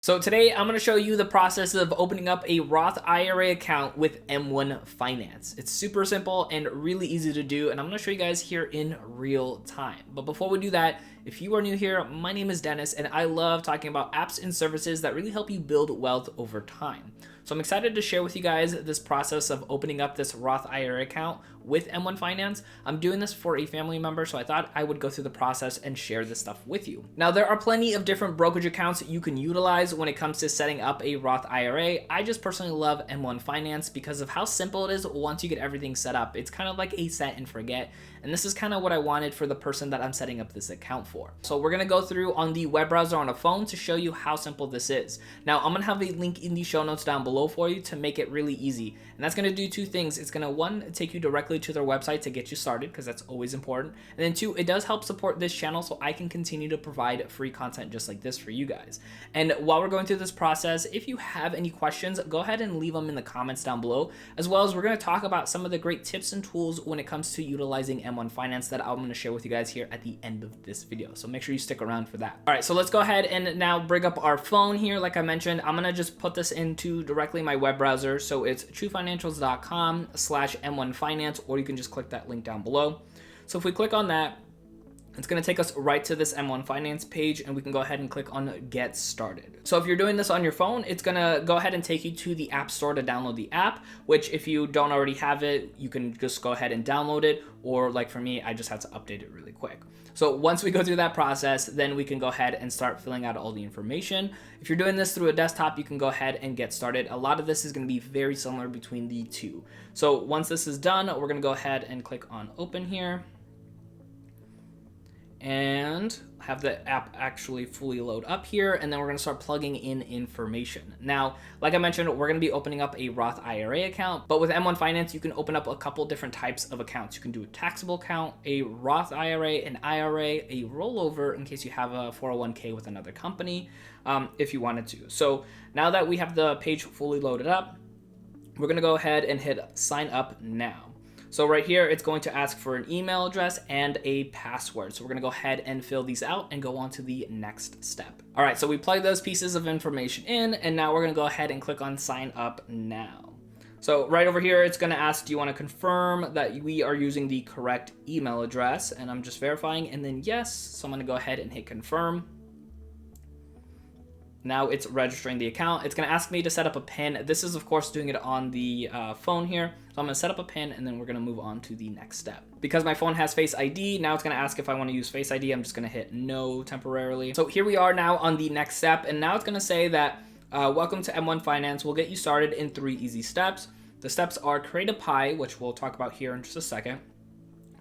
So today I'm going to show you the process of opening up a Roth IRA account with M1 Finance. It's super simple and really easy to do, and I'm going to show you guys here in real time. But before we do that, if you are new here, my name is Dennis, and I love talking about apps and services that really help you build wealth over time. So I'm excited to share with you guys this process of opening up this Roth IRA account with M1 Finance. I'm doing this for a family member, so I thought I would go through the process and share this stuff with you. Now, there are plenty of different brokerage accounts that you can utilize when it comes to setting up a Roth IRA. I just personally love M1 Finance because of how simple it is once you get everything set up. It's kind of like a set and forget, and this is kind of what I wanted for the person that I'm setting up this account for. So we're gonna go through on the web browser on a phone to show you how simple this is. Now, I'm gonna have a link in the show notes down below for you to make it really easy, and that's gonna do two things. It's gonna, one, take you directly to their website to get you started, because that's always important, and then two, it does help support this channel so I can continue to provide free content just like this for you guys. And while we're going through this process, if you have any questions, go ahead and leave them in the comments down below, as well as we're going to talk about some of the great tips and tools when it comes to utilizing M1 Finance that I'm going to share with you guys here at the end of this video. So make sure you stick around for that. All right, so let's go ahead and now bring up our phone here. Like I mentioned, I'm going to just put this into directly my web browser. So it's TruFinancials.com/M1Finance, or you can just click that link down below. So if we click on that, it's going to take us right to this M1 Finance page, and we can go ahead and click on Get Started. So if you're doing this on your phone, it's going to go ahead and take you to the App Store to download the app, which if you don't already have it, you can just go ahead and download it, or like for me, I just had to update it really quick. So once we go through that process, then we can go ahead and start filling out all the information. If you're doing this through a desktop, you can go ahead and get started. A lot of this is going to be very similar between the two. So once this is done, we're going to go ahead and click on Open here, and have the app actually fully load up here, and then we're going to start plugging in information. Now, like I mentioned, we're going to be opening up a Roth IRA account, but with M1 Finance, you can open up a couple different types of accounts. You can do a taxable account, a Roth IRA, an IRA, a rollover in case you have a 401k with another company, if you wanted to. So now that we have the page fully loaded up, we're going to go ahead and hit sign up now. So right here, it's going to ask for an email address and a password. So we're gonna go ahead and fill these out and go on to the next step. All right, so we plug those pieces of information in, and now we're gonna go ahead and click on sign up now. So right over here, it's gonna ask, do you wanna confirm that we are using the correct email address? And I'm just verifying, and then yes. So I'm gonna go ahead and hit confirm. Now it's registering the account. It's gonna ask me to set up a PIN. This is of course doing it on the phone here. So I'm gonna set up a PIN, and then we're gonna move on to the next step. Because my phone has Face ID, now it's gonna ask if I wanna use Face ID. I'm just gonna hit no temporarily. So here we are now on the next step, and now it's gonna say that welcome to M1 Finance. We'll get you started in 3 easy steps. The steps are create a PI, which we'll talk about here in just a second,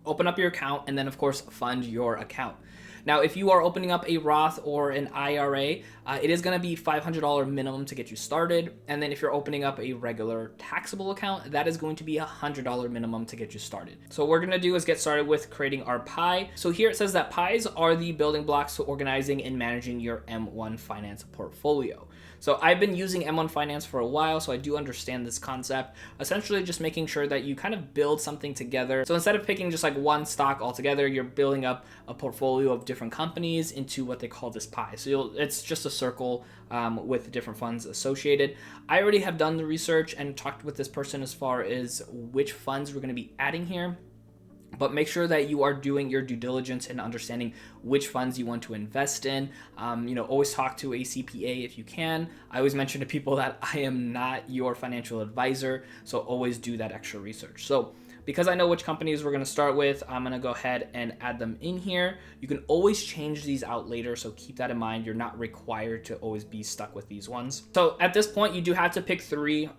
open up your account, and then of course fund your account. Now, if you are opening up a Roth or an IRA, it is going to be $500 minimum to get you started. And then if you're opening up a regular taxable account, that is going to be $100 minimum to get you started. So what we're going to do is get started with creating our PI. So here it says that PIs are the building blocks to organizing and managing your M1 Finance portfolio. So I've been using M1 Finance for a while, so I do understand this concept. Essentially just making sure that you kind of build something together. So instead of picking just like one stock altogether, you're building up a portfolio of different companies into what they call this pie. So it's just a circle with different funds associated. I already have done the research and talked with this person as far as which funds we're going to be adding here. But make sure that you are doing your due diligence and understanding which funds you want to invest in. Always talk to a CPA if you can. I always mention to people that I am not your financial advisor, so always do that extra research. So because I know which companies we're going to start with, I'm going to go ahead and add them in here. You can always change these out later, so keep that in mind. You're not required to always be stuck with these ones. So at this point, you do have to pick 3.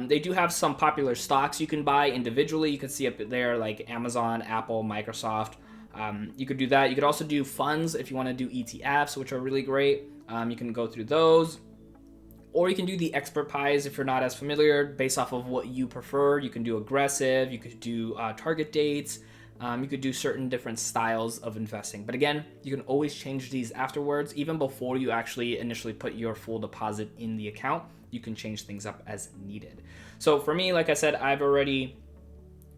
They do have some popular stocks you can buy individually. You can see up there like Amazon, Apple, Microsoft. You could do that. You could also do funds if you want to do ETFs, which are really great. You can go through those. Or you can do the expert pies if you're not as familiar, based off of what you prefer. You can do aggressive, you could do target dates, you could do certain different styles of investing. But again, you can always change these afterwards, even before you actually initially put your full deposit in the account. You can change things up as needed. So for me, like I said, I've already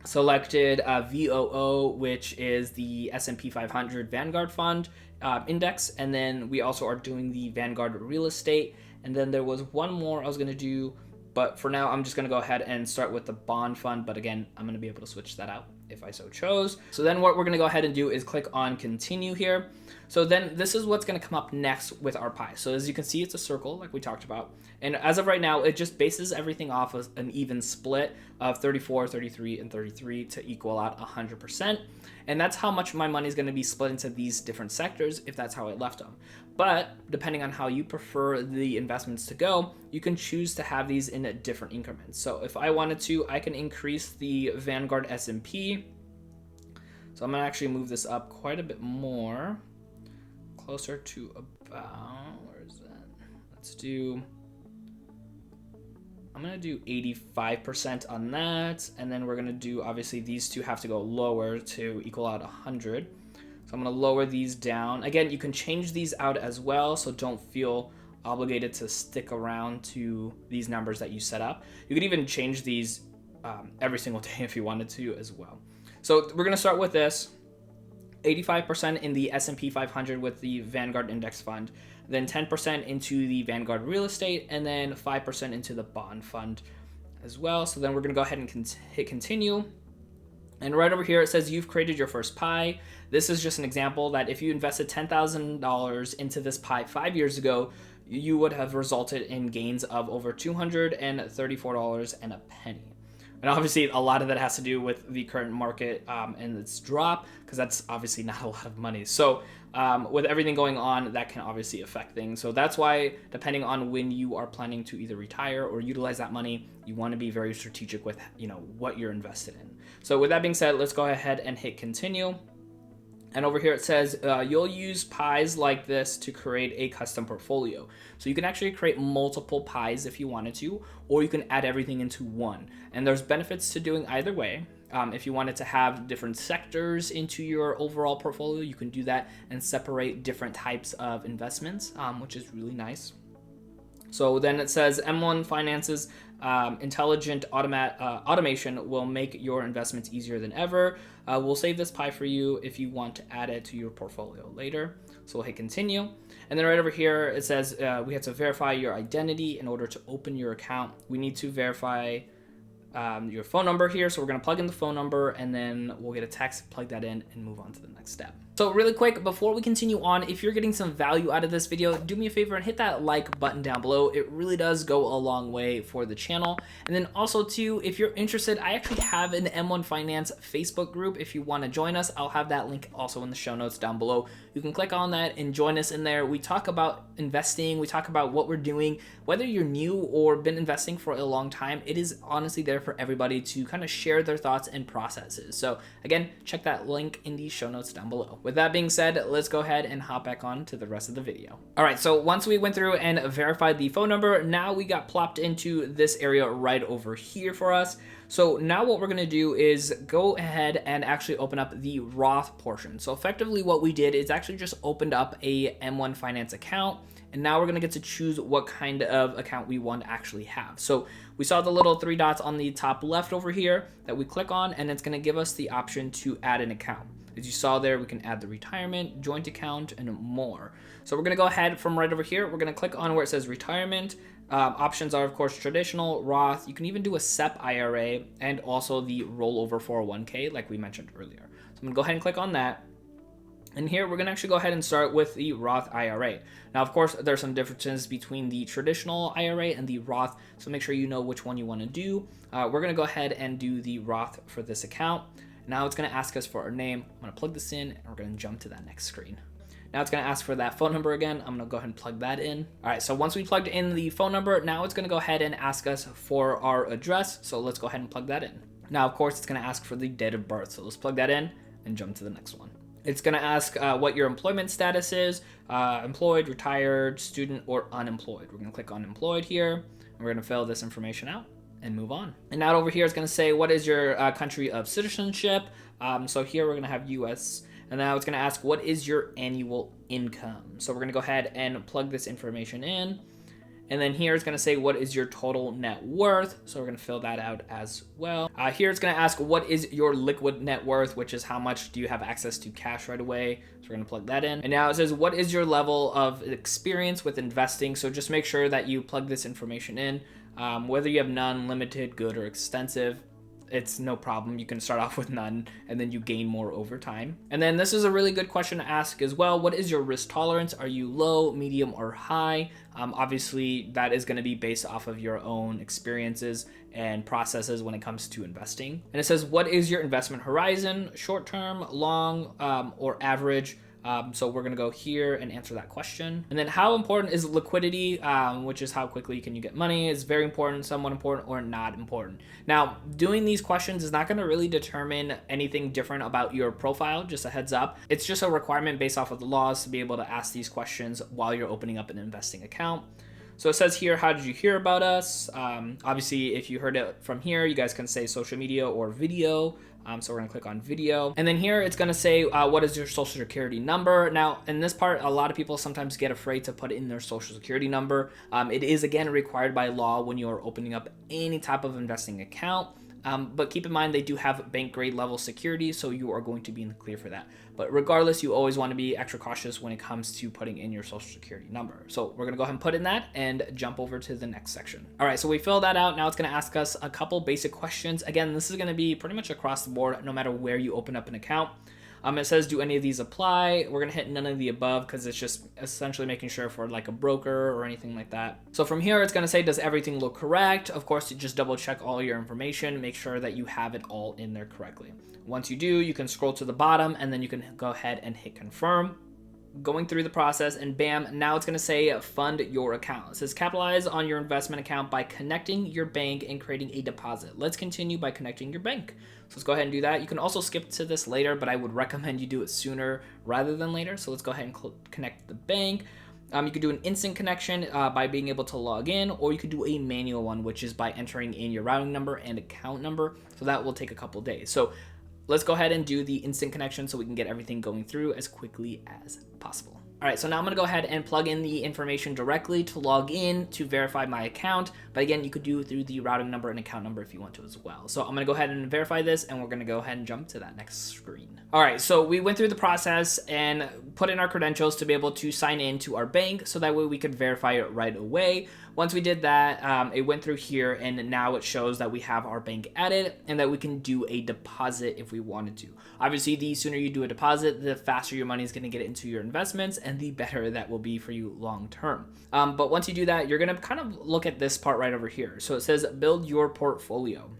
selected VOO, which is the S&P 500 Vanguard Fund index, and then we also are doing the Vanguard Real Estate, And then there was one more I was going to do, but for now I'm just going to go ahead and start with the bond fund. But again, I'm going to be able to switch that out if I so chose. So then what we're going to go ahead and do is click on continue here. So then this is what's going to come up next with our pie. So as you can see, it's a circle like we talked about. And as of right now, it just bases everything off of an even split of 34, 33, and 33 to equal out 100%. And that's how much my money is going to be split into these different sectors if that's how I left them. But depending on how you prefer the investments to go, you can choose to have these in different increments. So if I wanted to, I can increase the Vanguard S&P. So I'm going to actually move this up quite a bit more, closer to about, where is that? I'm going to do 85% on that. And then we're going to do, obviously these two have to go lower to equal out 100. So I'm going to lower these down. Again, you can change these out as well, so don't feel obligated to stick around to these numbers that you set up. You could even change these every single day if you wanted to as well. So we're going to start with this. 85% in the S&P 500 with the Vanguard Index Fund, then 10% into the Vanguard Real Estate, and then 5% into the Bond Fund as well. So then we're going to go ahead and hit continue. And right over here, it says you've created your first pie. This is just an example that if you invested $10,000 into this pie 5 years ago, you would have resulted in gains of over $234 and a penny. And obviously, a lot of that has to do with the current market and its drop, because that's obviously not a lot of money. So with everything going on, that can obviously affect things. So that's why, depending on when you are planning to either retire or utilize that money, you want to be very strategic with what you're invested in. So with that being said, let's go ahead and hit continue. And over here it says you'll use pies like this to create a custom portfolio. So you can actually create multiple pies if you wanted to, or you can add everything into one. And there's benefits to doing either way. If you wanted to have different sectors into your overall portfolio, you can do that and separate different types of investments, which is really nice. So then it says M1 Finance's intelligent automation will make your investments easier than ever. We'll save this pie for you if you want to add it to your portfolio later. So we'll hit continue. And then right over here, it says we have to verify your identity in order to open your account. We need to verify your phone number here. So we're going to plug in the phone number, and then we'll get a text, plug that in, and move on to the next step. So really quick, before we continue on, if you're getting some value out of this video, do me a favor and hit that like button down below. It really does go a long way for the channel. And then also too, if you're interested, I actually have an M1 Finance Facebook group. If you want to join us, I'll have that link also in the show notes down below. You can click on that and join us in there. We talk about investing. We talk about what we're doing. Whether you're new or been investing for a long time, it is honestly there for everybody to kind of share their thoughts and processes. So again, check that link in the show notes down below. With that being said, let's go ahead and hop back on to the rest of the video. All right, so once we went through and verified the phone number, now we got plopped into this area right over here for us. So now what we're gonna do is go ahead and actually open up the Roth portion. So effectively what we did is actually just opened up a M1 Finance account, and now we're gonna get to choose what kind of account we want to actually have. So we saw the little three dots on the top left over here that we click on, and it's gonna give us the option to add an account. As you saw there, we can add the retirement, joint account, and more. So we're gonna go ahead from right over here. We're gonna click on where it says retirement. Options are, of course, traditional, Roth. You can even do a SEP IRA and also the rollover 401k like we mentioned earlier. So I'm gonna go ahead and click on that. And here we're gonna actually go ahead and start with the Roth IRA. Now, of course, there's some differences between the traditional IRA and the Roth, so make sure you know which one you wanna do. We're gonna go ahead and do the Roth for this account. Now it's gonna ask us for our name. I'm gonna plug this in, and we're gonna jump to that next screen. Now it's gonna ask for that phone number again. I'm gonna go ahead and plug that in. All right, so once we plugged in the phone number, now it's gonna go ahead and ask us for our address. So let's go ahead and plug that in. Now, of course, it's gonna ask for the date of birth. So let's plug that in and jump to the next one. It's gonna ask what your employment status is, employed, retired, student, or unemployed. We're gonna click on employed here, and we're gonna fill this information out and move on. And now over here it's gonna say, what is your country of citizenship? So here we're gonna have US, and now it's gonna ask, what is your annual income? So we're gonna go ahead and plug this information in. And then here it's going to say, what is your total net worth? So we're going to fill that out as well. Here it's going to ask, what is your liquid net worth, which is how much do you have access to cash right away? So we're going to plug that in. And now it says, what is your level of experience with investing? So just make sure that you plug this information in. Whether you have none, limited, good, or extensive, it's no problem. You can start off with none and then you gain more over time. And then this is a really good question to ask as well. What is your risk tolerance? Are you low, medium, or high? Obviously, that is going to be based off of your own experiences and processes when it comes to investing. And it says, what is your investment horizon? Short term, long, or average? So we're gonna go here and answer that question. And then how important is liquidity, which is how quickly can you get money, is very important, somewhat important, or not important. Now, doing these questions is not gonna really determine anything different about your profile, just a heads up. It's just a requirement based off of the laws to be able to ask these questions while you're opening up an investing account. So it says here, how did you hear about us? Obviously, if you heard it from here, you guys can say social media or video. So we're gonna click on video. And then here it's gonna say, what is your social security number? Now, in this part, a lot of people sometimes get afraid to put in their social security number. It is, again, required by law when you are opening up any type of investing account. But keep in mind, they do have bank grade level security, so you are going to be in the clear for that. But regardless, you always want to be extra cautious when it comes to putting in your social security number. So we're gonna go ahead and put in that and jump over to the next section. All right, so we filled that out. Now it's gonna ask us a couple basic questions. Again, this is gonna be pretty much across the board, no matter where you open up an account. It says, do any of these apply? We're gonna hit none of the above because it's just essentially making sure for like a broker or anything like that. So from here, it's gonna say, does everything look correct? Of course, you just double check all your information, make sure that you have it all in there correctly. Once you do, you can scroll to the bottom and then you can go ahead and hit confirm. Going through the process, and bam, now it's gonna say fund your account. It says capitalize on your investment account by connecting your bank and creating a deposit. Let's continue by connecting your bank. So let's go ahead and do that. You can also skip to this later, but I would recommend you do it sooner rather than later. So let's go ahead and connect the bank. You could do an instant connection by being able to log in, or you could do a manual one, which is by entering in your routing number and account number. So that will take a couple days. So let's go ahead and do the instant connection so we can get everything going through as quickly as possible. All right, so now I'm gonna go ahead and plug in the information directly to log in to verify my account. But again, you could do it through the routing number and account number if you want to as well. So I'm gonna go ahead and verify this, and we're gonna go ahead and jump to that next screen. All right, so we went through the process and put in our credentials to be able to sign in to our bank so that way we could verify it right away. Once we did that, it went through here, and now it shows that we have our bank added and that we can do a deposit if we wanted to. Obviously, the sooner you do a deposit, the faster your money is going to get into your investments and the better that will be for you long term. But once you do that, you're going to kind of look at this part right over here. So it says build your portfolio.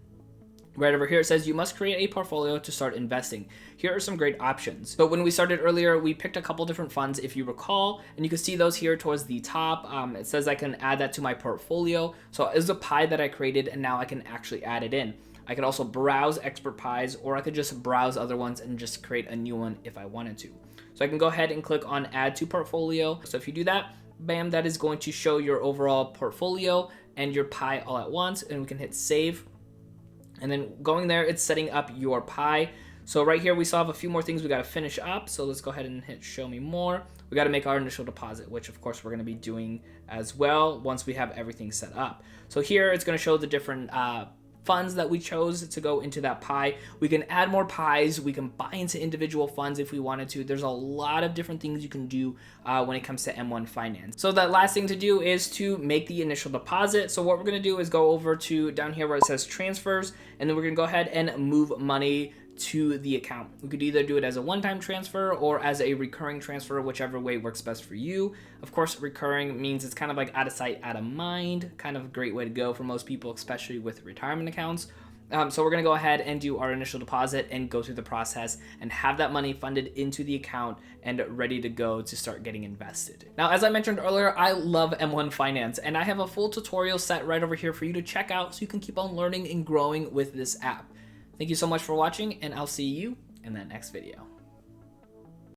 Right over here, it says you must create a portfolio to start investing. Here are some great options. But when we started earlier, we picked a couple different funds, if you recall, and you can see those here towards the top. It says I can add that to my portfolio. So it's a pie that I created, and now I can actually add it in. I could also browse expert pies, or I could just browse other ones and just create a new one if I wanted to. So I can go ahead and click on add to portfolio. So if you do that, bam, that is going to show your overall portfolio and your pie all at once, and we can hit save. And then going there, it's setting up your pie. So right here, we still have a few more things we got to finish up. So let's go ahead and hit show me more. We got to make our initial deposit, which of course we're going to be doing as well once we have everything set up. So here it's going to show the different funds that we chose to go into that pie. We can add more pies. We can buy into individual funds if we wanted to. There's a lot of different things you can do when it comes to M1 Finance. So that last thing to do is to make the initial deposit. So what we're going to do is go over to down here where it says transfers, and then we're going to go ahead and move money to the account. We could either do it as a one-time transfer or as a recurring transfer, whichever way works best for you. Of course, recurring means it's kind of like out of sight, out of mind, kind of a great way to go for most people, especially with retirement accounts. So we're gonna go ahead and do our initial deposit and go through the process and have that money funded into the account and ready to go to start getting invested. Now, as I mentioned earlier, I love M1 Finance, and I have a full tutorial set right over here for you to check out so you can keep on learning and growing with this app. Thank you so much for watching, and I'll see you in that next video.